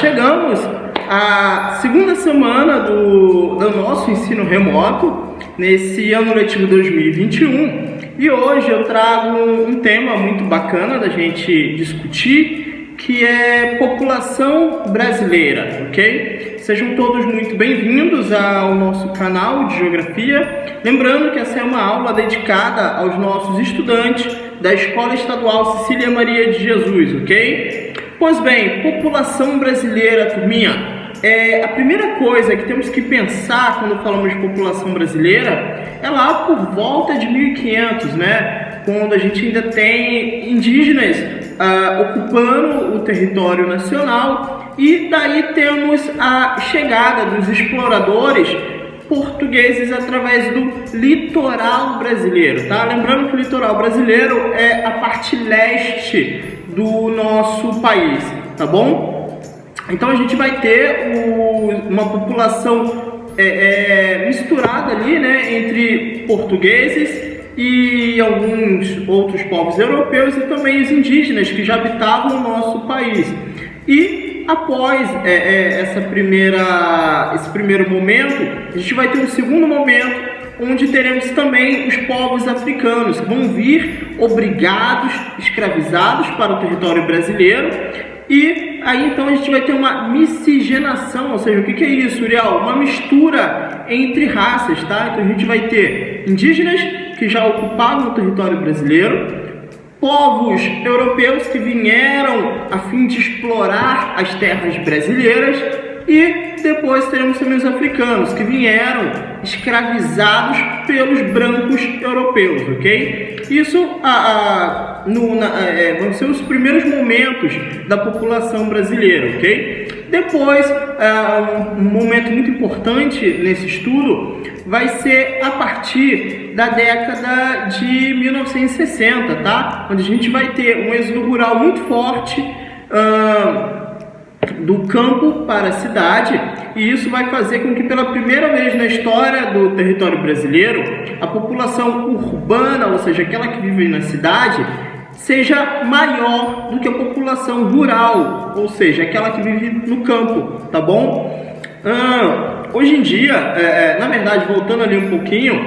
chegamos à segunda semana do nosso ensino remoto, nesse ano letivo 2021, e hoje eu trago um tema muito bacana da gente discutir, que é população brasileira, ok? Sejam todos muito bem-vindos ao nosso canal de Geografia. Lembrando que essa é uma aula dedicada aos nossos estudantes da Escola Estadual Cecília Maria de Jesus, ok? Pois bem, população brasileira, turminha. A primeira coisa que temos que pensar quando falamos de população brasileira é lá por volta de 1500, né? Quando a gente ainda tem indígenas ocupando o território nacional, e daí temos a chegada dos exploradores portugueses através do litoral brasileiro, tá? Lembrando que o litoral brasileiro é a parte leste do nosso país, tá bom? Então a gente vai ter uma população misturada ali, né, entre portugueses e alguns outros povos europeus e também os indígenas que já habitavam o nosso país. E após esse primeiro momento, a gente vai ter um segundo momento, onde teremos também os povos africanos que vão vir obrigados, escravizados para o território brasileiro. E aí então a gente vai ter uma miscigenação, ou seja, o que é isso, Uriel? Uma mistura entre raças, tá? Então a gente vai ter indígenas que já ocupavam o território brasileiro, povos europeus que vieram a fim de explorar as terras brasileiras, e depois teremos também os africanos que vieram escravizados pelos brancos europeus, ok? Isso vão ser os primeiros momentos da população brasileira, ok? Depois, um momento muito importante nesse estudo vai ser a partir da década de 1960, tá? Onde a gente vai ter um êxodo rural muito forte do campo para a cidade, e isso vai fazer com que pela primeira vez na história do território brasileiro a população urbana, ou seja, aquela que vive na cidade, seja maior do que a população rural, ou seja, aquela que vive no campo, tá bom? Hoje em dia, na verdade, voltando ali um pouquinho,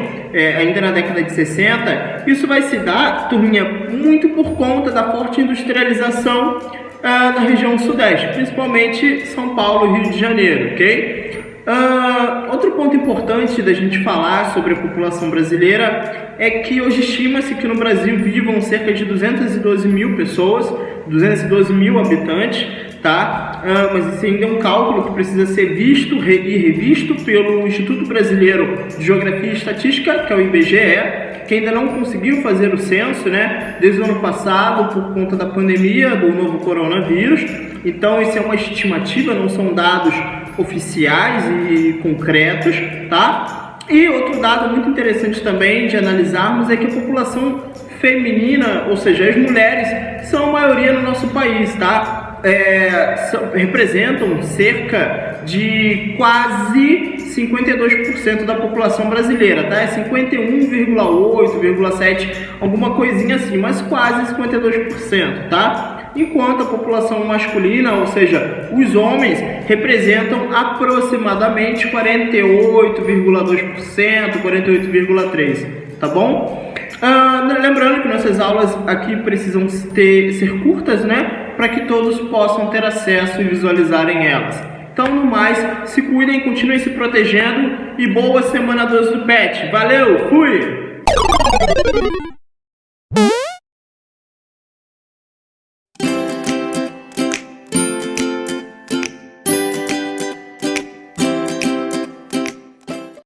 ainda na década de 60, isso vai se dar, turminha, muito por conta da forte industrialização na região sudeste, principalmente São Paulo e Rio de Janeiro, ok? Outro ponto importante da gente falar sobre a população brasileira é que hoje estima-se que no Brasil vivam cerca de 212 mil pessoas, 212 mil habitantes, tá? Mas isso ainda é um cálculo que precisa ser visto e revisto pelo Instituto Brasileiro de Geografia e Estatística, que é o IBGE, que ainda não conseguiu fazer o censo, né, desde o ano passado por conta da pandemia do novo coronavírus. Então isso é uma estimativa, não são dados oficiais e concretos, tá? E outro dado muito interessante também de analisarmos é que a população feminina, ou seja, as mulheres, são a maioria no nosso país, tá? Representam cerca de quase 52% da população brasileira, tá? É 51,8,7, alguma coisinha assim, mas quase 52%, tá? Enquanto a população masculina, ou seja, os homens, representam aproximadamente 48,2%, 48,3%, tá bom? Lembrando que nossas aulas aqui precisam ser curtas, né? Para que todos possam ter acesso e visualizarem elas. Então, no mais, se cuidem, continuem se protegendo e boa semana 12 do PET. Valeu, fui!